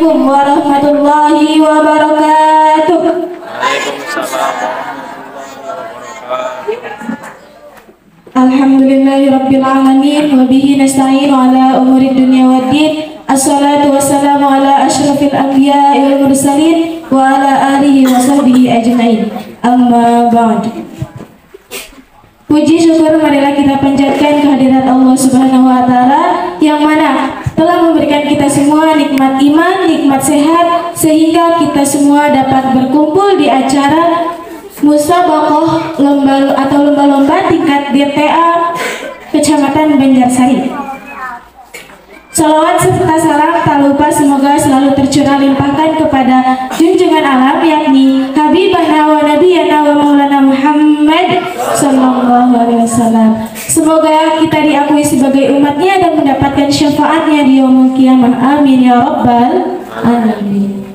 Assalamualaikum warahmatullahi wabarakatuh. Alhamdulillahirabbil alamin wa bihi nasta'inu ala umuri dunya waddin. Assalatu wassalamu ala asyrafil anbiya'i wal mursalin wa ala alihi wa sahbihi ajmain. Amma ba'd. Puji syukur marilah kita panjatkan kehadirat Allah Subhanahu wa taala yang mana telah memberikan kita semua nikmat iman, nikmat sehat sehingga kita semua dapat berkumpul di acara musabaqah lomba-lomba tingkat DTA Kecamatan Banjarsari. Salawat serta salam tak lupa semoga selalu tercurah limpahkan kepada junjungan alam yakni Habibana wa Nabiyana wa Maulana Muhammad sallallahu alaihi wasallam. Semoga kita diakui sebagai umatnya dan mendapatkan syafaatnya di yaumul qiyamah. Amin ya rabbal alamin.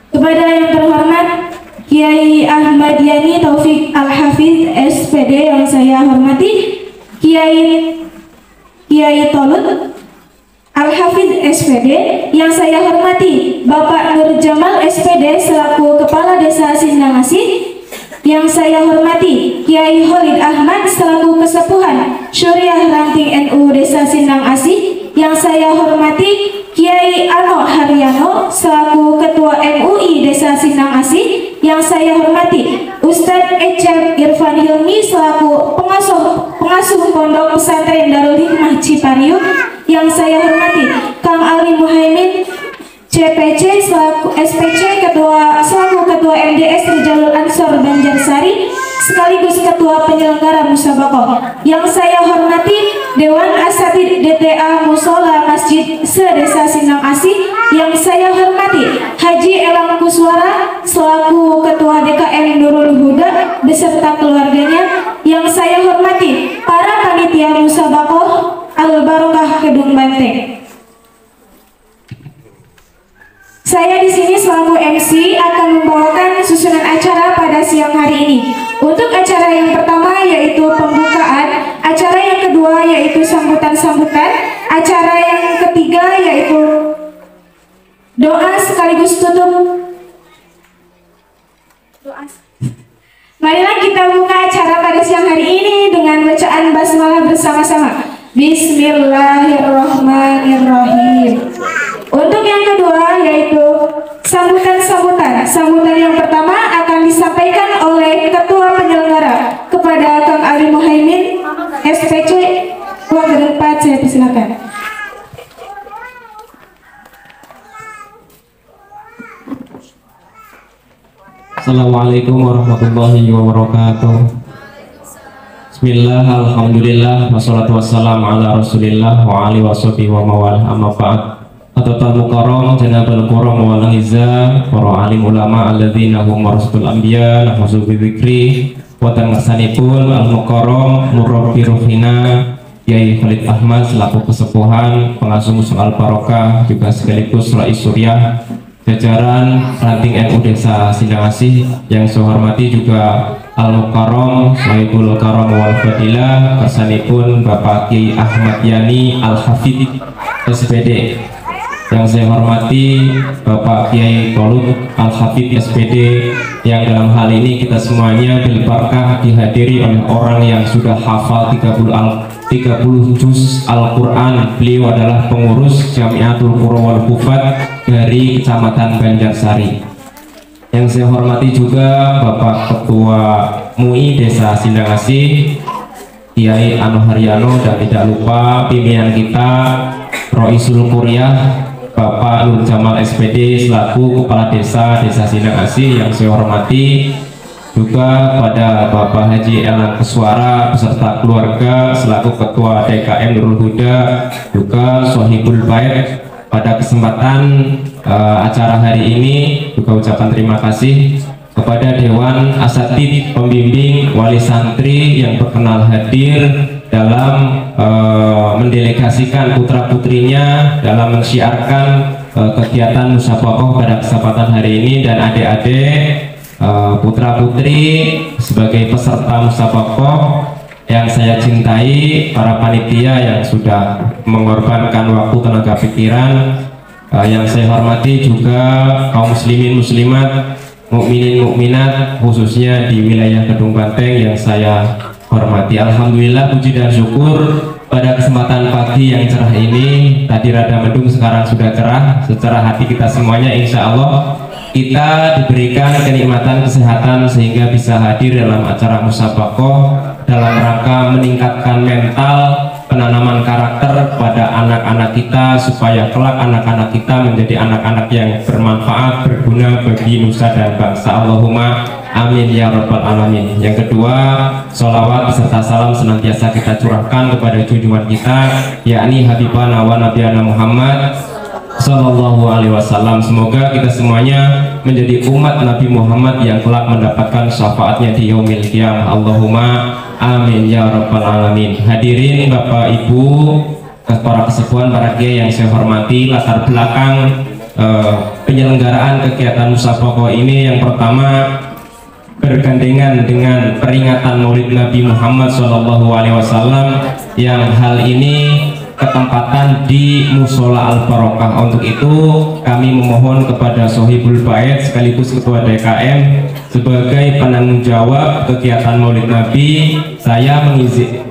Kepada yang terhormat Kiai Ahmad Yani Taufik Al-Hafiz SPD yang saya hormati, Kiai Tolut Al-Hafiz SPD yang saya hormati, Bapak Nur Jamal SPD selaku Kepala Desa Sindang Asih, yang saya hormati Kiai Khalid Ahmad selaku Kesepuhan Syuriah Ranting NU Desa Sindang Asih, yang saya hormati Kiai Ano Haryano selaku Ketua MUI Desa Sindang Asih, yang saya hormati Ustadz Ecep Irfan Hilmi selaku pengasuh Pondok Pesantren Darul Hikmah Cipariuk, yang saya hormati Kang Ali Muhaimin CPC selaku SPC selaku Ketua MDS Rijalul Ansor Banjarsari sekaligus Ketua Penyelenggara Musabaqah, yang saya hormati Dewan Asatid DTA Musola Masjid Se-Desa Sindang Asih, yang saya hormati Haji Elang Kuswara selaku Ketua DKM Nurul Huda beserta keluarganya, yang saya hormati para panitia Musabaqah Al-Barokah Kedung Banteng. Saya di sini selaku MC akan membawakan susunan acara pada siang hari ini. Untuk acara yang pertama yaitu pembukaan, acara yang kedua yaitu sambutan-sambutan, acara yang ketiga yaitu doa sekaligus tutup. Marilah kita buka acara pada siang hari ini dengan bacaan basmalah bersama-sama. Bismillahirrahmanirrahim. Untuk yang kedua yaitu sambutan-sambutan. Sambutan yang pertama akan disampaikan oleh Ketua Penyelenggara kepada Kang Ali Muhaimin SPC. Ruang ke-4 saya persilakan. Assalamualaikum warahmatullahi wabarakatuh. Bismillah, alhamdulillah, wassalatu wassalamu ala rasulillah wa alihi washabihi wa mawal amma ba'd. Atatal mukarram, janabal kuram wa lahizah, para alim ulama alladzina hum warasatul anbiya, nahfazu bidzikri wa tangasanipun al-mukarram murabbi ruhina Kiai Khalid Ahmad selaku kesepuhan pengasuh Musul Al-Barokah juga sekaligus Rais Suriah jajaran Ranting NU Desa Sindang Asih, yang saya hormati juga Al-Mukarram Sahibul Karam wal Fadilah kersanipun Bapak Kiai Ahmad Yani Al-Hafidh SPD, yang saya hormati Bapak Kiai Tolut Al-Hafidh SPD, yang dalam hal ini kita semuanya berbarakah dihadiri oleh orang yang sudah hafal 30 juz Al-Quran. Beliau adalah pengurus Jamiatul Qura wal Hufat dari Kecamatan Banjarsari. Yang saya hormati juga Bapak Ketua MUI Desa Sindang Asih Kiai Ano Haryano, dan tidak lupa pimpinan kita Roisul Kuryah Bapak Nur Jamal SPD selaku Kepala Desa Sindang Asih, yang saya hormati juga pada Bapak Haji Elang Kuswara beserta keluarga selaku Ketua DKM Nurul Huda, juga Sohibul Bait. Pada kesempatan acara hari ini juga ucapan terima kasih kepada Dewan Asatid Pembimbing Wali Santri yang berkenan hadir dalam mendelegasikan putra-putrinya dalam mensyiarkan kegiatan musabaqah pada kesempatan hari ini, dan adik-adik putra-putri sebagai peserta musabaqah yang saya cintai, para panitia yang sudah mengorbankan waktu, tenaga pikiran Yang saya hormati juga kaum muslimin muslimat, mukminin mukminat, khususnya di wilayah Kedung Banteng yang saya hormati. Alhamdulillah, puji dan syukur pada kesempatan pagi yang cerah ini, tadi rada mendung, sekarang sudah cerah. Secara hati kita semuanya, insya Allah kita diberikan kenikmatan kesehatan sehingga bisa hadir dalam acara musabaqah dalam rangka meningkatkan mental, penanaman karakter pada anak-anak kita supaya kelak anak-anak kita menjadi anak-anak yang bermanfaat, berguna bagi nusa dan bangsa. Allahumma amin ya rabbal alamin. Yang kedua, sholawat beserta salam senantiasa kita curahkan kepada junjungan kita, yakni Habibana wa Nabiyana Muhammad Sallallahu Alaihi Wasallam. Semoga kita semuanya menjadi umat Nabi Muhammad yang kelak mendapatkan syafaatnya di yaumil qiyamah. Allahumma amin ya rabbal alamin. Hadirin Bapak Ibu, para kesepuhan, para kiai yang saya hormati, latar belakang penyelenggaraan kegiatan musabaqah ini yang pertama bergandengan dengan peringatan Maulid Nabi Muhammad Sallallahu Alaihi Wasallam yang hal ini ketempatan di Musola Al Barokah. Untuk itu kami memohon kepada Sohibul Bait sekaligus Ketua DKM sebagai penanggung jawab kegiatan Maulid Nabi, saya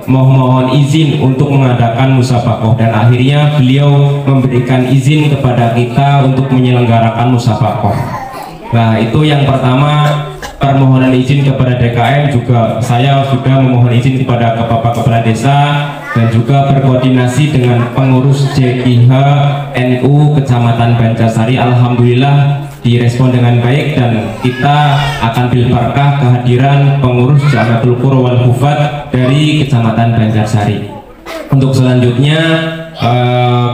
mohon izin untuk mengadakan musabaqah, dan akhirnya beliau memberikan izin kepada kita untuk menyelenggarakan musabaqah. Nah, itu yang pertama, permohonan izin kepada DKM. Juga saya sudah memohon izin kepada Bapak Kepala Desa dan juga berkoordinasi dengan pengurus JKH NU Kecamatan Bancasari. Alhamdulillah direspon dengan baik dan kita akan bil barakah kehadiran pengurus Jamatul Qura wal Hufat dari Kecamatan Bancasari. Untuk selanjutnya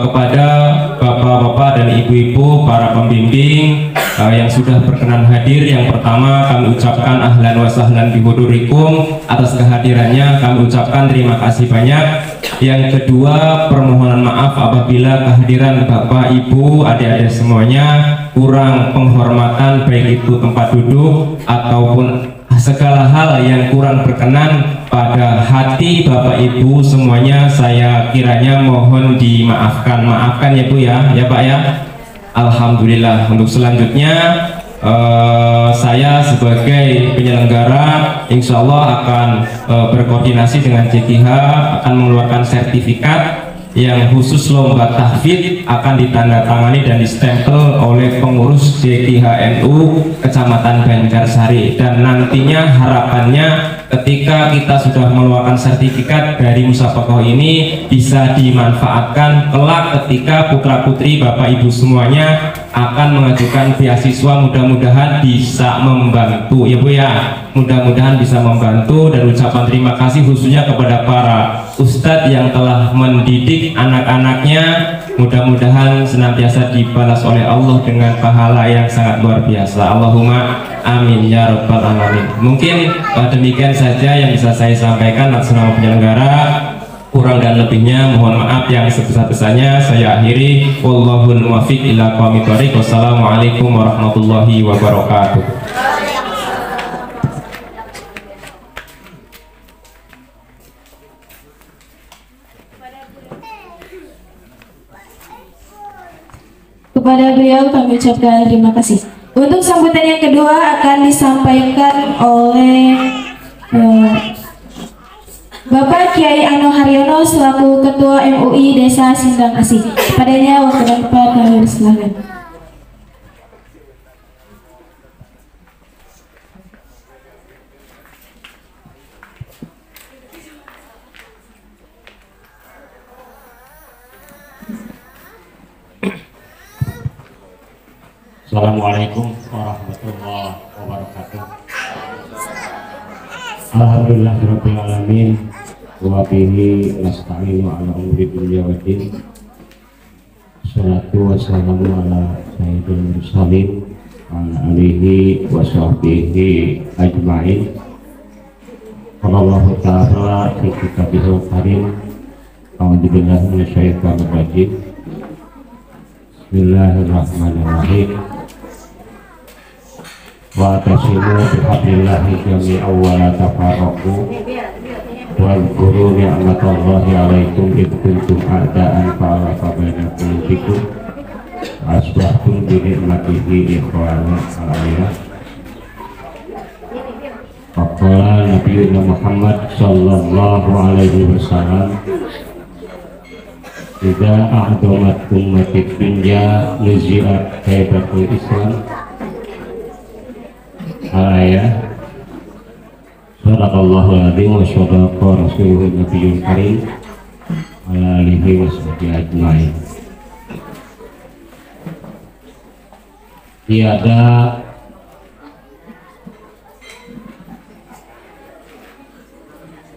kepada bapak-bapak dan ibu-ibu para pembimbing yang sudah berkenan hadir, yang pertama kami ucapkan ahlan wa sahlan bihudurikum, atas kehadirannya kami ucapkan terima kasih banyak. Yang kedua, permohonan maaf apabila kehadiran Bapak, Ibu, adik-adik semuanya kurang penghormatan, baik itu tempat duduk ataupun segala hal yang kurang berkenan pada hati Bapak Ibu semuanya, saya kiranya mohon dimaafkan. Maafkan ya Bu ya Pak ya. Alhamdulillah. Untuk selanjutnya saya sebagai penyelenggara insya Allah akan berkoordinasi dengan JKH, akan mengeluarkan sertifikat yang khusus lomba tahfidz, akan ditandatangani dan distempel oleh pengurus JKH NU Kecamatan Banjarsari, dan nantinya harapannya ketika kita sudah mengeluarkan sertifikat dari musabaqah ini bisa dimanfaatkan kelak ketika putra putri Bapak Ibu semuanya akan mengajukan beasiswa, mudah-mudahan bisa membantu ya Bu ya, mudah-mudahan bisa membantu. Dan ucapan terima kasih khususnya kepada para ustadz yang telah mendidik anak-anaknya, mudah-mudahan senantiasa dibalas oleh Allah dengan pahala yang sangat luar biasa. Allahumma amin ya rabbal alamin. Mungkin demikian saja yang bisa saya sampaikan atas nama penyelenggara. Kurang dan lebihnya mohon maaf yang sebesar-besarnya. Saya akhiri, wallahul muwaffiq ila aqwamit thoriq. Wassalamualaikum warahmatullahi wabarakatuh. Kepada beliau kami ucapkan terima kasih. Untuk sambutan yang kedua akan disampaikan oleh Bapak Kiai Ano Haryono selaku Ketua MUI Desa Sindang Asih. Padanya waktu dan tempat kami persilakan. Assalamualaikum warahmatullahi wabarakatuh. Alhamdulillahirabbil alamin wa bihi nasta'inu ala umuri dunya waddin. Wassalatu wassalamu ala sayyidil mursalin ala alihi wa sahbihi ajma'in. Wallahu ta'ala fi kitabihil karim. A'udzubillahi minasyaitonir rajim. Bismillahirrahmanirrahim. Wa tasimu bihablillahi jami'an wa la tafarraqu wa dzkuru ni'matallahi 'alaikum id kuntum a'da'an fa'alafa baina qulubikum asbahtum bi ni'matihi ikhwana alhamdulillah. Faqala Nabi Muhammad sallallahu alaihi wasallam, idza a'damat ummati dunya nuzi'at haibatul Islam. Al-ayah. Sadaqallahu al-azim wa sadaqa rasuluhu nabiyul karim ala alihi wa sahbihi ajmain. Tiada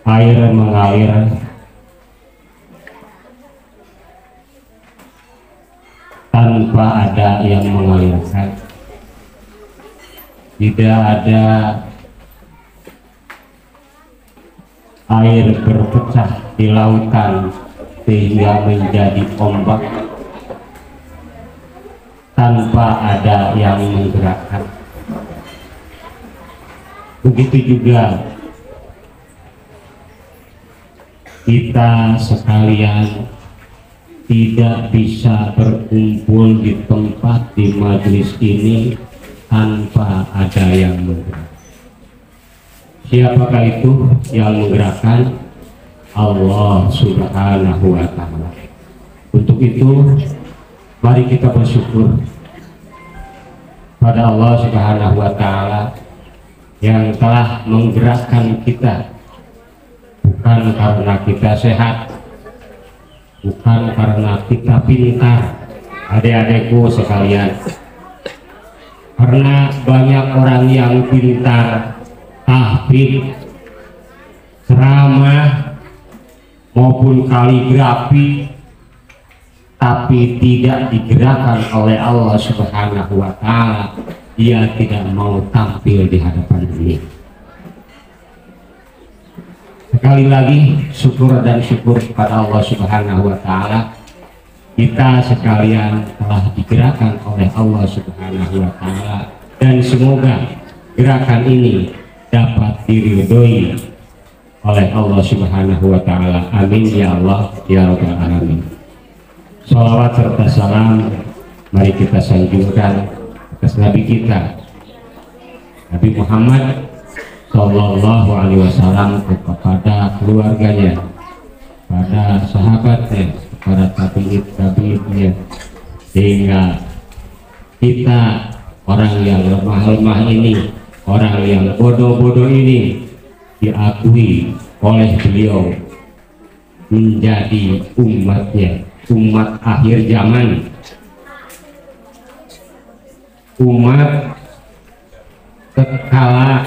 air mengalir tanpa ada yang mengalirkan. Tidak ada air berpecah di lautan sehingga menjadi ombak tanpa ada yang menggerakkan. Begitu juga kita sekalian tidak bisa berkumpul di tempat di majelis ini tanpa ada yang menggerakkan. Siapakah itu yang menggerakkan? Allah Subhanahu wa ta'ala. Untuk itu mari kita bersyukur pada Allah Subhanahu wa ta'ala yang telah menggerakkan kita, bukan karena kita sehat, bukan karena kita pintar, adik-adikku sekalian, karena banyak orang yang pintar, tahfidz, ceramah maupun kaligrafi, tapi tidak digerakkan oleh Allah Subhanahu wa ta'ala, dia tidak mau tampil di hadapan ini. Sekali lagi syukur dan syukur kepada Allah Subhanahu wa ta'ala, kita sekalian telah digerakkan oleh Allah Subhanahu wa ta'ala, dan semoga gerakan ini dapat diridhoi oleh Allah Subhanahu wa ta'ala. Amin ya Allah ya rabbal alamin. Shalawat serta salam mari kita sanjungkan atas Nabi kita, Nabi Muhammad sallallahu alaihi wasallam, kepada keluarganya, pada sahabatnya, kepada tabi'in-tabi'innya, sehingga kita orang yang lemah-lemah ini, orang yang bodoh-bodoh ini, diakui oleh beliau menjadi umatnya, umat akhir zaman, umat tatkala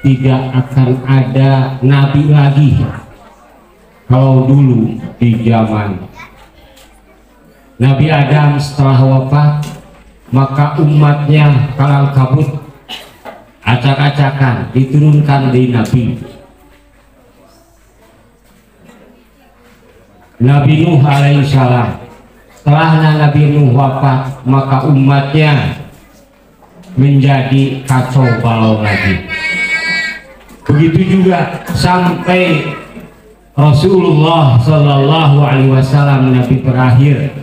tidak akan ada nabi lagi. Kalau dulu di zaman Nabi Adam setelah wafat, maka umatnya kalang kabut, acak-acakan diturunkan di Nabi Nuh alaihissalam. Setelah Nabi Nuh wafat, maka umatnya menjadi kacau balau lagi. Begitu juga sampai Rasulullah Sallallahu Alaihi Wasallam, Nabi terakhir.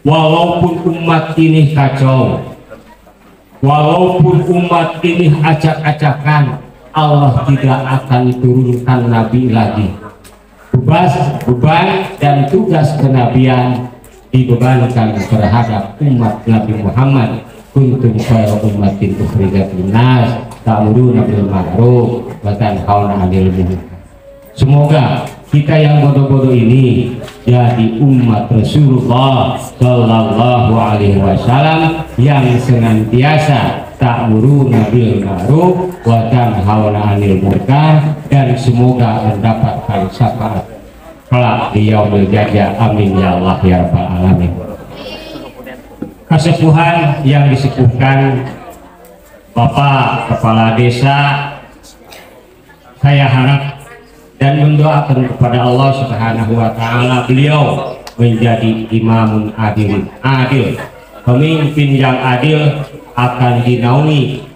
Walaupun umat ini kacau, walaupun umat ini acak-acakan, Allah tidak akan turunkan Nabi lagi. Beban dan tugas kenabian dibebankan terhadap umat Nabi Muhammad. Kuntum khairu ummatin ukhrijat linnas ta'muruna bil ma'ruf wa tanhauna 'anil munkar. Semoga kita yang bodoh-bodoh ini jadi umat Rasulullah Sallallahu Alaihi Wasallam yang senantiasa ta'muruna bil ma'ruf wa tanhauna 'anil munkar, dan semoga mendapatkan syafaat kelak di yaumil jazaa. Amin ya Allah ya rabbal alamin. Kesepuhan yang disepuhkan Bapak Kepala Desa, saya harap dan mendoakan kepada Allah Subhanahu wa ta'ala, beliau menjadi imamun adil, pemimpin yang adil, akan dinaungi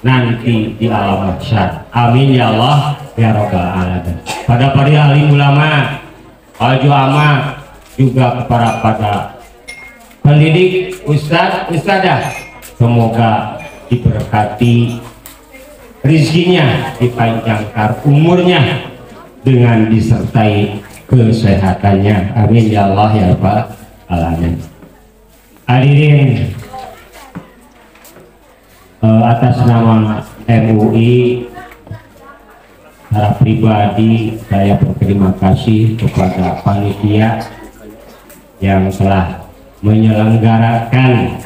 nanti di alam mahsyar. Amin ya Allah ya rabbal alamin. Pada para alim ulama, wal ulama, juga kepada pendidik, ustadz, ustadzah, semoga diberkati rezekinya, dipanjangkan umurnya dengan disertai kesehatannya. Amin ya Allah ya Rabbal alamin. Hadirin, atas nama MUI secara pribadi saya berterima kasih kepada panitia yang telah menyelenggarakan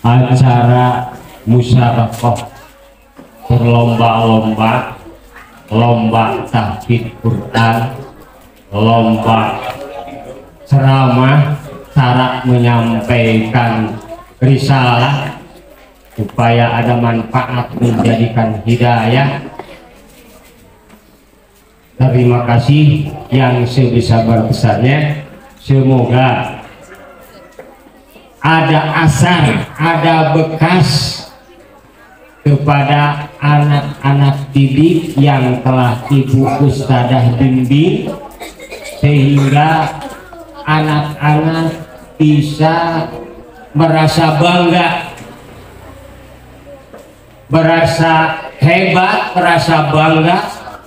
acara musyarakah berlomba-lomba, lomba tahfidz Quran, lomba ceramah, cara menyampaikan risalah supaya ada manfaat menjadikan hidayah. Terima kasih yang sebesar-besarnya. Semoga ada asar, ada bekas kepada anak-anak didik yang telah Ibu Ustadzah bimbing, sehingga anak-anak bisa merasa bangga, merasa hebat, merasa bangga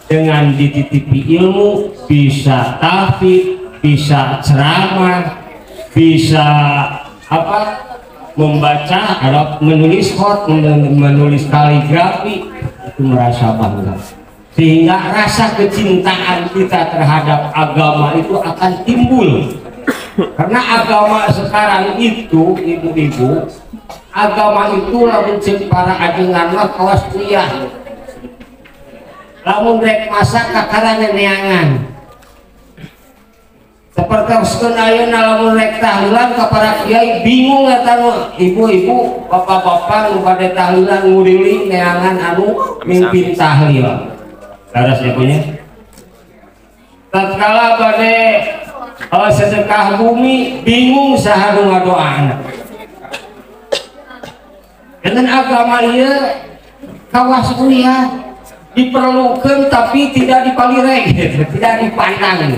dengan dititipi ilmu, bisa tahfidz, bisa ceramah, bisa membaca, menulis khot, menulis kaligrafi, itu merasa bangga, sehingga rasa kecintaan kita terhadap agama itu akan timbul. Karena agama sekarang itu, ibu-ibu, agama itu lamun cek para ajengan mah kawas kuliah, lamun rek masak kakara neneangan, seperti ayeuna lamun rek tahlilan ka para kiai bingung eta ibu-ibu, bapak-bapak nu bade tahlilan nguriling neangan anu mimpin tahlil. Laras ya punya. Tatkala bade sedekah bumi bingung saha nu ngadoaana. Dengan agama ieu kawas kuliah diperlukan tapi tidak dipalireng, tidak dipandang.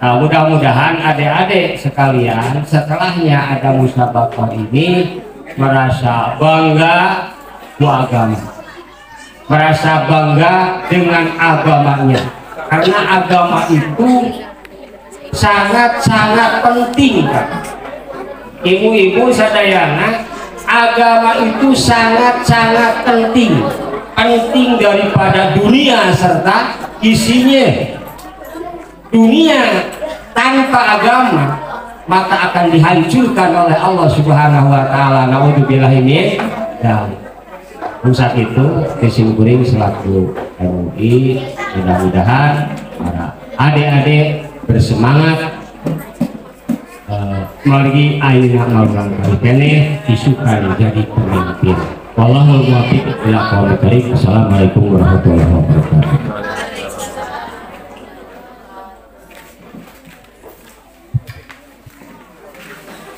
Nah, mudah-mudahan adik-adik sekalian setelahnya ada musabaqah ini merasa bangga ku agama, merasa bangga dengan agamanya, karena agama itu sangat-sangat penting. Ibu-ibu sadayana, agama itu sangat-sangat penting, penting daripada dunia serta isinya. Dunia tanpa agama maka akan dihancurkan oleh Allah Subhanahu wa taala. Naudzubillahi min dzalik. Saat itu kesimpulan selaku MUI, mudah-mudahan para adik-adik bersemangat mari ayeuna ngaurang kali kene disukan jadi pemimpin. Wallahul muwaffiq ila aqwamit thoriq. Assalamualaikum warahmatullahi wabarakatuh.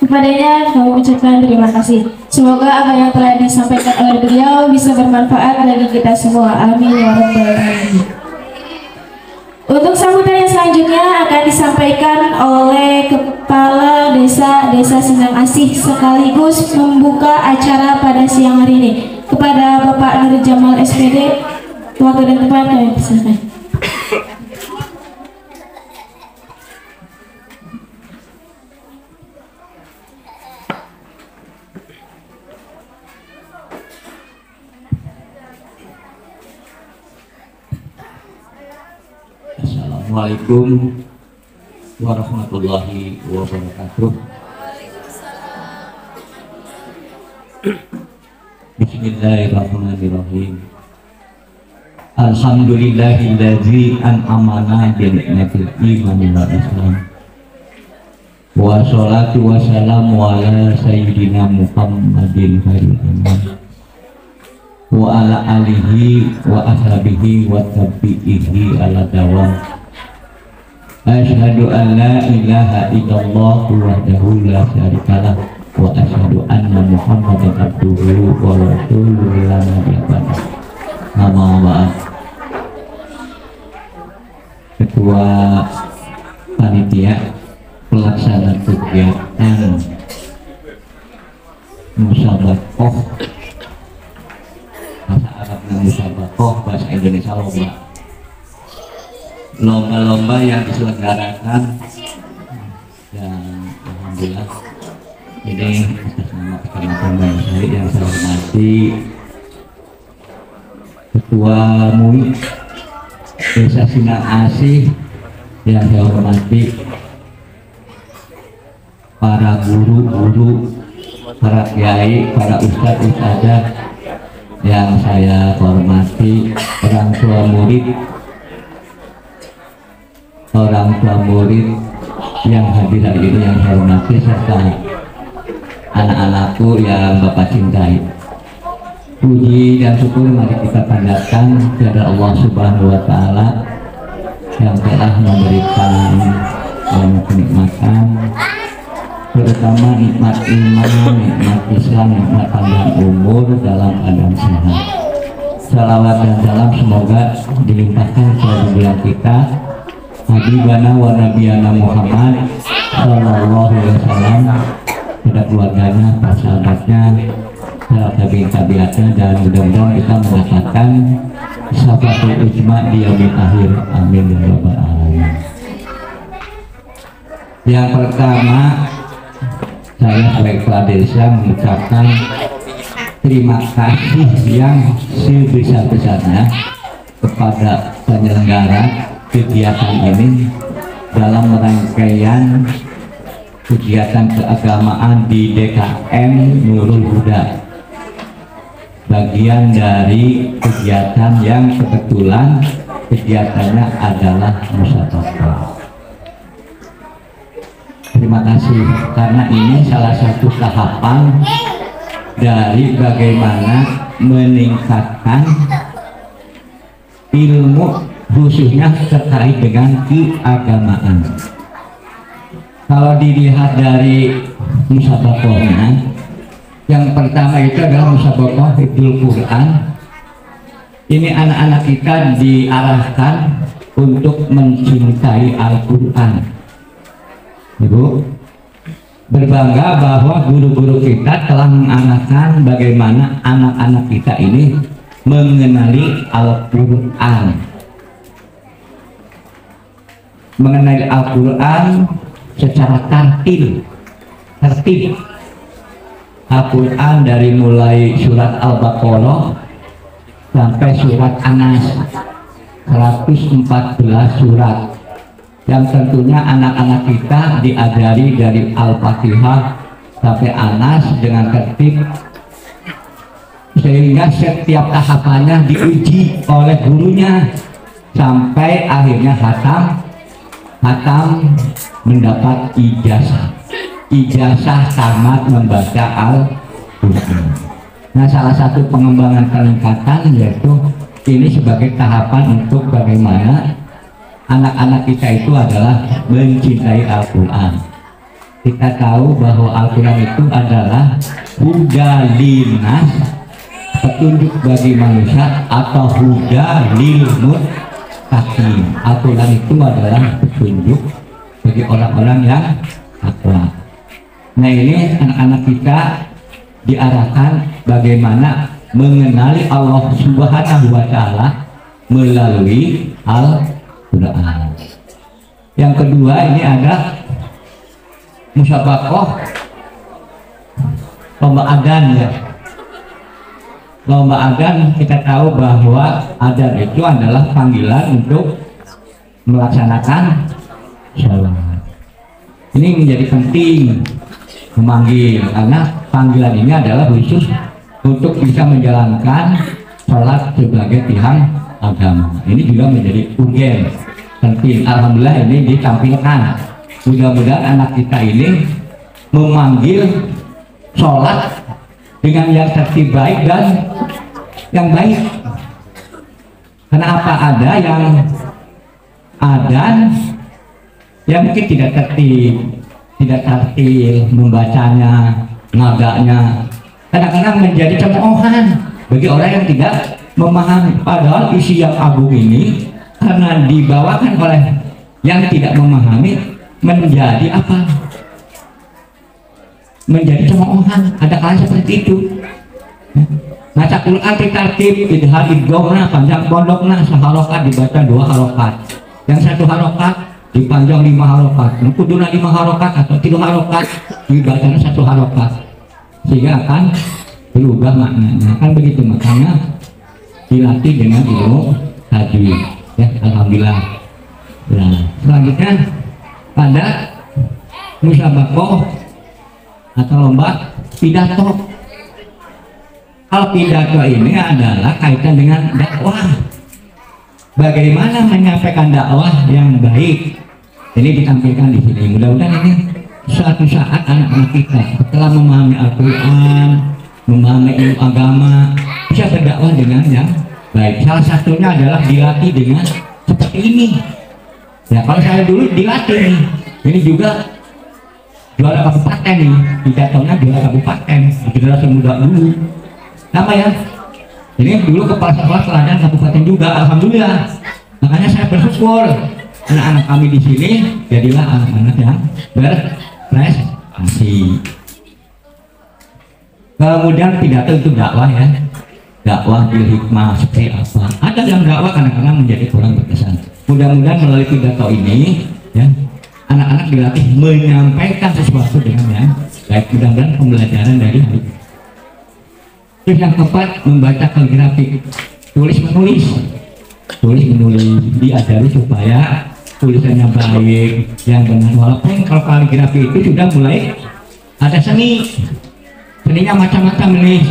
Kepadanya kami ucapkan terima kasih. Semoga apa yang telah disampaikan oleh beliau bisa bermanfaat bagi kita semua. Amin ya rabbal alamin. Untuk sambutan yang selanjutnya akan disampaikan oleh Kepala Desa Sindang Asih sekaligus membuka acara pada siang hari ini. Kepada Bapak Nur Jamal SPD, waktu dan tempat kami persilakan. Assalamualaikum warahmatullahi wabarakatuh. Bismillahirrahmanirrahim. Alhamdulillahillazi an'amana bi ni'matil iman wal islam. Wa sholatu wassalamu ala sayyidina Muhammadin khairil anam wa ala alihi wa ashabihi wa tabi'ihi ala dawam. Asyhadu an la ilaha illallah wahdahu la syarikalah wa asyhadu anna Muhammadan abduhu wa rasuluhu la nabiyya ba'dah. Amma ba'd. Ketua panitia pelaksana kegiatan musabaqah, bahasa Arabnya musabaqah, bahasa Indonesia lomba yang diselenggarakan, yang alhamdulillah ini atas nama Kecamatan Bangsari yang saya hormati Ketua MUI Desa Sindang Asih, yang saya hormati para guru-guru, para kiai, para ustadz ustadzah yang saya hormati, orang tua murid yang hadir hari ini yang saya hormati, serta anak-anakku yang Bapak cintai. Puji dan syukur mari kita panjatkan kepada Allah Subhanahu wa Ta'ala yang telah memberikan kenikmatan, terutama nikmat iman, nikmat Islam, nikmat panjang umur dalam keadaan sehat. Salawat dan salam semoga dilimpahkan kepada beliau kita, Habibana wa Nabiyana Muhammad sallallahu alaihi wasallam, pada keluarganya, para sahabatnya, para tabi'in-tabi'atnya, dan mudah-mudahan kita mendapatkan syafaatul ijma di yaumil akhir. Amin ya rabbal alamin. Yang pertama, saya sebagai kepala desa mengucapkan terima kasih yang sebesar-besarnya kepada penyelenggara kegiatan ini dalam rangkaian kegiatan keagamaan di DKM Nurul Huda, bagian dari kegiatan yang kebetulan kegiatannya adalah musabaqah. Terima kasih, karena ini salah satu tahapan dari bagaimana meningkatkan ilmu khususnya terkait dengan keagamaan. Kalau dilihat dari musabaqahnya, yang pertama itu adalah musabaqah hifdzul Quran. Ini anak-anak kita diarahkan untuk mencintai Al-Quran. Ibu berbangga bahwa guru-guru kita telah mengarahkan bagaimana anak-anak kita ini mengenali Al-Quran. Mengenali Al-Quran secara tertib. Al-Quran dari mulai surat Al-Baqarah sampai surat An-Nas, 114 surat, yang tentunya anak-anak kita diajari dari Al-Fatihah sampai An-Nas dengan tertib, sehingga setiap tahapannya diuji oleh gurunya sampai akhirnya hatam mendapat ijazah tamat membaca Al-Quran. Nah, salah satu pengembangan peningkatan yaitu ini sebagai tahapan untuk bagaimana anak-anak kita itu adalah mencintai Al-Quran. Kita tahu bahwa Al-Quran itu adalah huda linnas, petunjuk bagi manusia, atau huda lil muttaqin. Al-Quran itu adalah petunjuk bagi orang-orang yang takwa. Nah, ini anak-anak kita diarahkan bagaimana mengenali Allah Subhanahu wa Ta'ala melalui Al-Quran. Yang kedua, ini ada musabaqah lomba adzan ya. Lomba adzan, kita tahu bahwa adzan itu adalah panggilan untuk melaksanakan sholat. Ini menjadi penting memanggil, karena panggilan ini adalah khusus untuk bisa menjalankan sholat sebagai tiang agama. Ini juga menjadi urgen, penting. Alhamdulillah ini ditampilkan. Mudah-mudahan anak kita ini memanggil sholat dengan yang tertib, baik dan yang baik. Kenapa ada yang adzan yang mungkin tidak tertib, tidak tertil membacanya, nadanya, kadang-kadang menjadi cemoohan bagi orang yang tidak memahami. Padahal isi yang agung ini karena dibawakan oleh yang tidak memahami, menjadi apa? Menjadi cemoohan. Ada kalanya seperti itu. Baca Quran tertib, idhar idghomna, panjang pondokna, seharokat dibaca 2 harokat. Yang 1 harokat dipanjang 5 harokat. Kuduna 5 harokat atau 3 harokat dibaca 1 harokat. Sehingga akan berubah maknanya. Kan begitu, makanya dilatih dengan ilmu tajwid. Ya, alhamdulillah. Nah, selanjutnya pada musabaqah atau lomba pidato. Hal pidato ini adalah kaitan dengan dakwah. Bagaimana menyampaikan dakwah yang baik. Ini ditampilkan di sini. Mudah-mudahan ini suatu saat anak-anak kita setelah memahami Al-Quran, memahami ilmu agama, bisa berdakwah dengan yang baik. Salah satunya adalah dilatih dengan seperti ini. Ya, kalau saya dulu dilatih nih. Ini juga juara kabupaten nih. Pidatonya juara kabupaten. Generasi muda dulu. Apa ya? Ini dulu kepala sekolah teladan kabupaten juga, alhamdulillah. Makanya saya bersyukur anak-anak kami di sini jadilah anak-anak yang berprestasi. Kemudian pidato itu dakwah ya, dakwah bil hikmah seperti apa? Ada yang dakwah kadang-kadang menjadi kurang berkesan. Mudah-mudahan melalui pidato ini, ya, anak-anak dilatih menyampaikan sesuatu dengan yang baik. Mudah-mudahan pembelajaran dari hari. Terus yang keempat, membaca kaligrafi, tulis menulis diajari supaya tulisannya baik, yang benar. Walaupun kalau kaligrafi itu sudah mulai ada seninya macam-macam nih.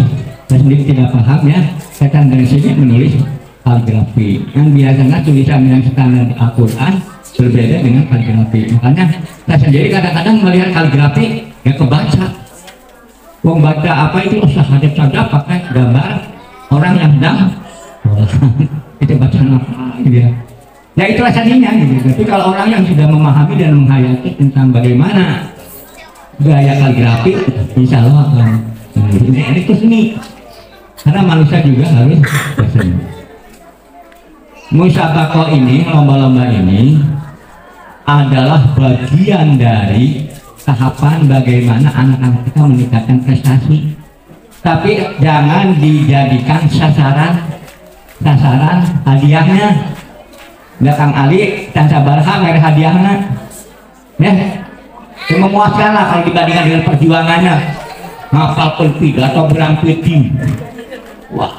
Saya sendiri tidak paham ya, saya tendensinya menulis kaligrafi. Yang biasanya tulisan yang standar di Al-Quran berbeda dengan kaligrafi. Makanya saya sendiri kadang-kadang melihat kaligrafi ya kebaca. Membaca apa itu syahadat saja pakai gambar orang yang sedang itu bacaan apa gitu ya. Ya itulah seninya gitu. Tapi kalau orang yang sudah memahami dan menghayati tentang bagaimana gaya kaligrafi, insya Allah akan ini itu seni. Karena manusia juga harus berseni. Musabaqah ini, lomba-lomba ini adalah bagian dari tahapan bagaimana anak-anak kita meningkatkan prestasi. Tapi jangan dijadikan sasaran hadiahnya. Belakang Ali dan sabarha mereka hadiahnya. Ya, memuaskan lah kalau dibandingkan dengan perjuangannya. Ngapal pidato berang peti. Wah,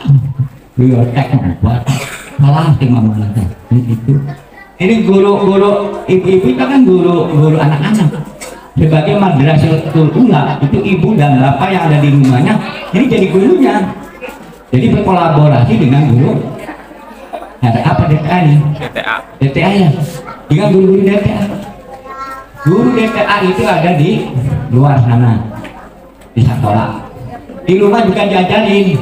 bibliotek buat salah mana itu. Ini guru-guru ibu-ibu itu kan guru anak-anak. Sebagai madrasatul ula itu ibu dan bapak yang ada di rumahnya ini jadi gurunya, jadi berkolaborasi dengan guru. Ada apa DTA ini? DTA ya, dengan guru DTA. Guru DTA itu ada di luar sana di sekolah, di rumah juga diajarin.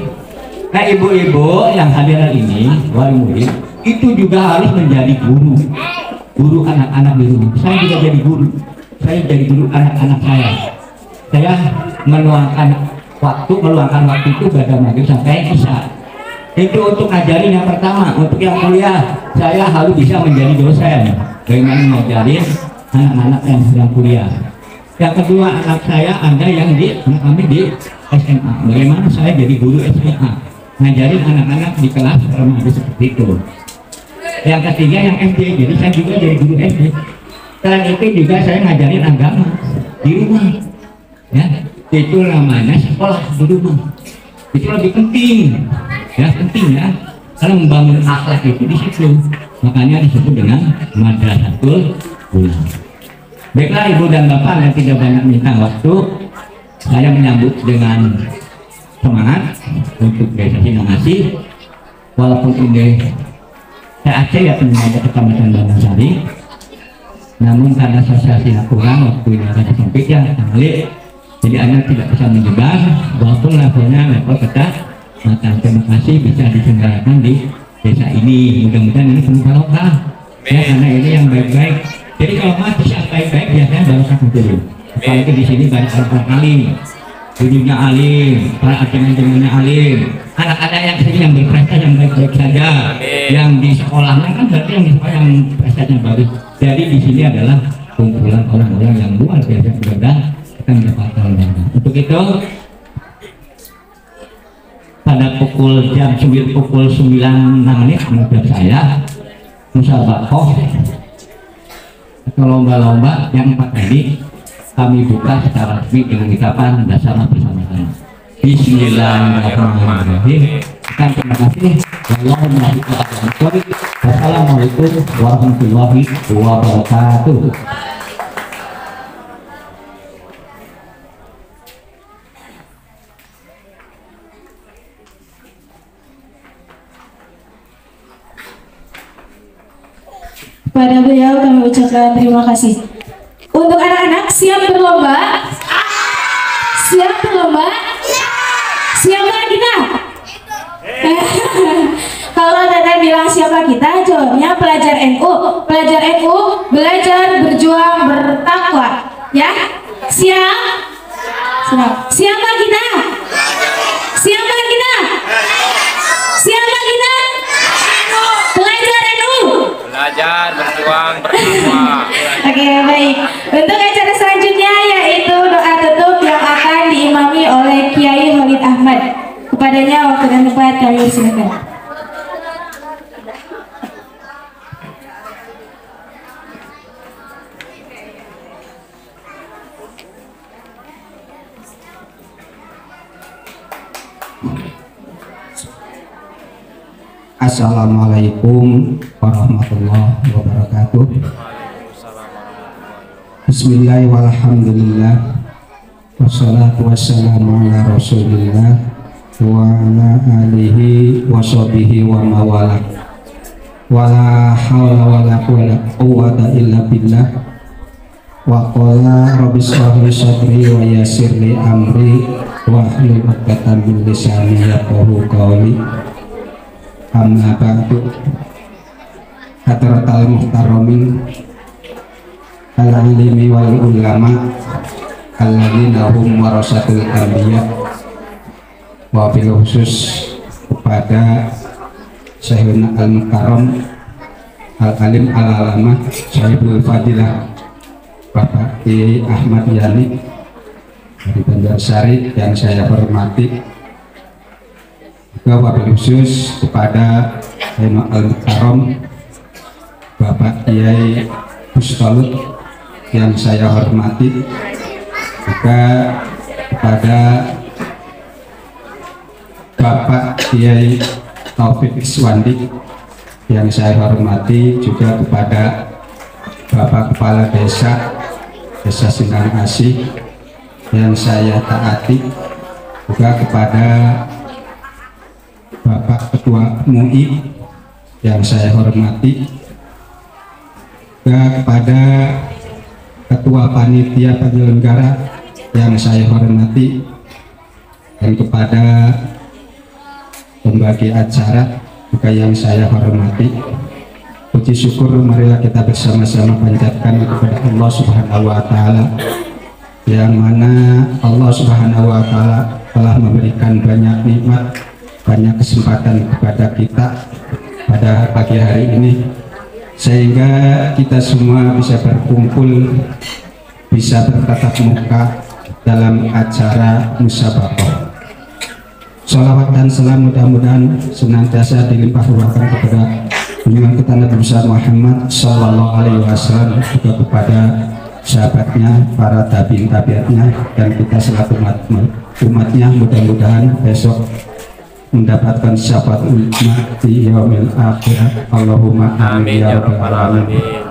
Nah ibu-ibu yang hadir ini wali murid itu juga harus menjadi guru anak-anak di rumah. Saya juga jadi guru. Saya jadi guru anak-anak saya meluangkan waktu itu pada maghrib sampai isya. Itu untuk ngajarin yang pertama. Untuk yang kuliah saya harus bisa menjadi dosen, bagaimana ngajarin anak-anak yang sedang kuliah. Yang kedua, anak saya ada yang kami di SMA, bagaimana saya jadi guru SMA, ngajarin anak-anak di kelas remaja seperti itu. Yang ketiga yang SD, jadi saya juga jadi guru SD. Selain itu juga saya ngajarin agama di rumah, ya itu namanya sekolah di rumah. Itu lebih penting, ya karena membangun akhlak itu di situ. Makanya disebut dengan madrasatul ula. Baiklah ibu dan bapak yang tidak banyak minta waktu, saya menyambut dengan semangat untuk desa Sinangasih. Walaupun ini saya Aceh ya penyangga Kecamatan Bandarsari. Namun karena sosialisasinya kurang, waktunya agak sempit ya, jadi Anda tidak bisa menyebar, walaupun levelnya level kecamatan. Terima kasih bisa diselenggarakan di desa ini. Mudah-mudahan ini penuh barokah, ya karena ini yang baik-baik. Jadi kalau mati siapa baik-baik biasanya barokah dulu. Apalagi di sini banyak orang alim, dulunya alim, para ajaran-ajarannya alim. Anak-anak yang sini yang berprestasi yang baik-baik saja, yang di sekolahnya kan berarti yang di sekolah yang prestasinya bagus. Jadi di sini adalah kumpulan orang-orang yang luar biasa berada akan mendapatkan dana. Untuk itu pada pukul 9 menit menurut saya musabaqah atau lomba-lomba yang 4 tadi kami buka secara resmi dengan ucapan bersama-sama. Bismillahirrahmanirrahim. Terima kasih. Wassalamualaikum warahmatullahi wabarakatuh. Pada beliau kami ucapkan terima kasih. Untuk anak-anak siap berlomba? Siap berlomba? Siapa kita? Kalau Tata bilang siapa kita, jawabnya pelajar NU. Pelajar NU belajar berjuang bertakwa. Ya? Siap? Siap. Siapa kita? Siapa kita? Siapa kita? Pelajar NU. Belajar berjuang bertakwa. Oke, baik. Untuk acara selanjutnya yaitu doa tutup yang akan diimami oleh Kiai Khalid Ahmad. Kepadanya waktu dan tempat kami persilakan. Assalamualaikum warahmatullahi wabarakatuh. Bismillah walhamdulillah wassalatu wassalamu ala rasulillah wa ala alihi wa sahbihi wa mawala wala hawla wala quwwata illa billah wa qala rabbi shrah li sadri wa yassir li amri wa hlul 'uqdatam min lisani yafqahu qawli. Amma ba'du. Hadratal muhtaramin al-alimi wal ulama alladzina hum warasatul anbiya, wa bil khusus kepada Syekhuna al-Mukarram al-alim al-alamah Sahibul Fadilah Bapak Kiai Ahmad Yani dari Banjarsari yang saya hormati, wabil khusus kepada Syekhuna al-Mukarram Bapak Kiai Bustolut yang saya hormati, juga kepada Bapak Kiai Taufik Iswandi yang saya hormati, juga kepada Bapak Kepala Desa Sindang Asih yang saya taati, juga kepada Bapak Ketua MUI yang saya hormati, juga kepada Ketua Panitia Penyelenggara yang saya hormati, dan kepada pembagi acara juga yang saya hormati. Puji syukur marilah kita bersama-sama panjatkan kepada Allah Subhanahu wa Ta'ala, yang mana Allah Subhanahu wa Ta'ala telah memberikan banyak nikmat, banyak kesempatan kepada kita pada pagi hari ini, sehingga kita semua bisa berkumpul, bisa bertatap muka dalam acara musabaqah. Sholawat dan salam mudah-mudahan senantiasa dilimpah ruahkan kepada junjungan kita Nabi besar Muhammad Sallallahu Alaihi Wasallam, juga kepada sahabatnya, para tabiin-tabiatnya, dan kita selaku umatnya, mudah-mudahan besok mendapatkan syafaat umat di yaumil akhir. Allahumma amin ya rabbal alamin.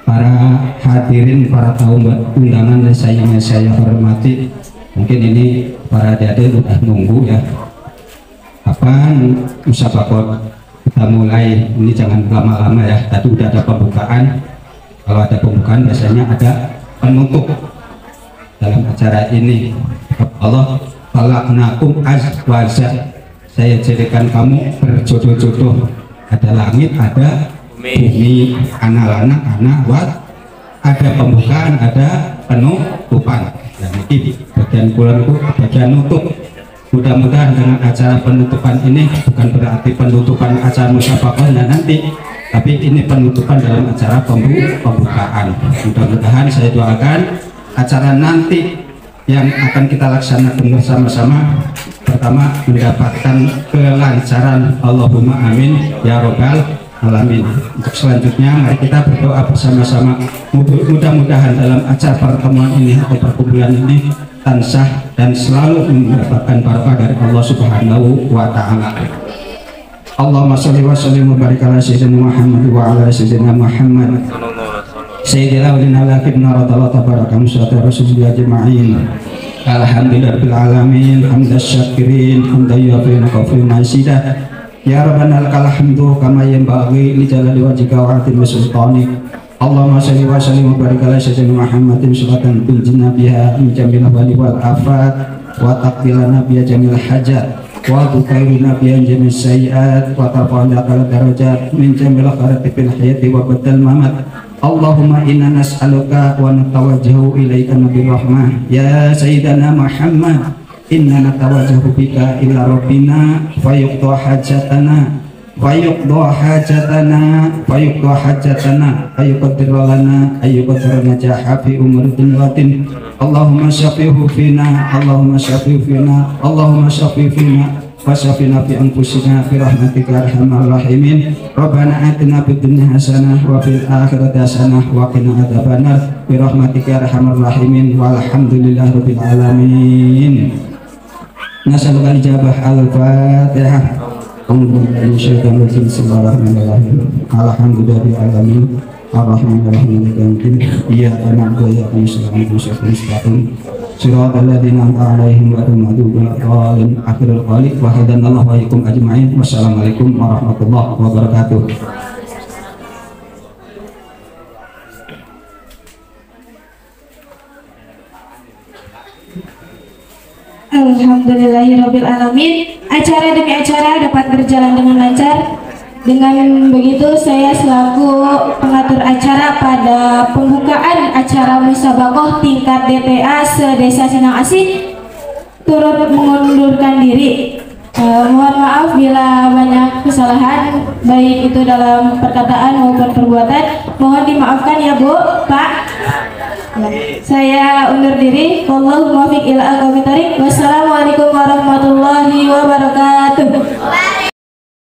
Para hadirin, para tamu undangan yang saya hormati, mungkin ini para adik-adik udah nunggu ya, kapan musabaqah kita mulai. Ini jangan lama-lama ya, tadi udah ada pembukaan. Kalau ada pembukaan biasanya ada penutup dalam acara ini. Allah khalaqnakum azwaja, saya jadikan kamu berjodoh-jodoh, ada langit, ada bumi, anak-anak, anak-wat, ada pembukaan, ada penutupan. Dan ini bagian kulonku, bagian nutup. Mudah-mudahan dengan acara penutupan ini bukan berarti penutupan acara musabaqahnya nanti, tapi ini penutupan dalam acara pembukaan. Mudah-mudahan saya doakan acara nanti yang akan kita laksanakan bersama-sama, pertama mendapatkan kelancaran, Allahumma amin ya robbal alamin. Untuk selanjutnya mari kita berdoa bersama-sama, mudah-mudahan dalam acara pertemuan ini atau perkumpulan ini tansah dan selalu mendapatkan barokah dari Allah Subhanahu wa taala. Allahumma sholli wa sallim wa barik ala sayyidina Muhammad wa ala sayyidina Muhammad sayyidil awwalin wal akhirin radallahu tabaraka musallatu rasulillah ajma'in. Alhamdulillahirabbil alamin hamdas syakirin hamdan yu'afina kafir masidah ya rabbana lakal hamdu kama yanbaghi li jalali wajhika wa 'azimi sultanik. Allahumma sholli wa sallim wa barik ala sayyidina Muhammadin salatan tunjina biha min jamil wali wal afat wa taqbilana biha jamil hajat wa tukairuna biha jamil sayyiat wa tarfa'na kala darajat min jamil kharati fil hayati wa badal mamat. Allahumma inna nas'aluka wa natawajjahu ilaika nabi rahmah ya sayyidana Muhammad inna natawajjahu bika ila rabbina fayuqda hajatana ayuqaddir lana ayuqaddir najah fi umur dunya. Allahumma syafi'hu fina Allahumma syafi'hu fina Allahumma syafi'hu fina wasafina fi anfusina fi rahmatika arhamar rahimin. Rabbana atina fid dunya hasanah wa fil akhirati hasanah wa qina adzabannar bi rahmatika arhamar rahimin walhamdulillahi rabbil alamin. Nasalul ijabah al-fatihah. Bismillahirrahmanirrahim. Alhamdulillahirabbil alamin arrahmanirrahim maliki yaumiddin iyyaka na'budu wa iyyaka nasta'in shiratal ladzina an'amta 'alaihim ghairil maghdubi 'alaihim akhirul qali wa hadanallahu wa iyyakum ajma'in. Wassalamualaikum warahmatullahi wabarakatuh. Alhamdulillahirabbil alamin. Acara demi acara dapat berjalan dengan lancar. Dengan begitu saya selaku pengatur acara pada pembukaan acara musabaqah tingkat DPA se-Desa Sindang Asih turut mengundurkan diri. Mohon maaf bila banyak kesalahan baik itu dalam perkataan maupun perbuatan. Mohon dimaafkan ya Bu, Pak. Saya undur diri. Wallahu muwaffiq ila aqwamit thoriq. Wassalamualaikum warahmatullahi wabarakatuh.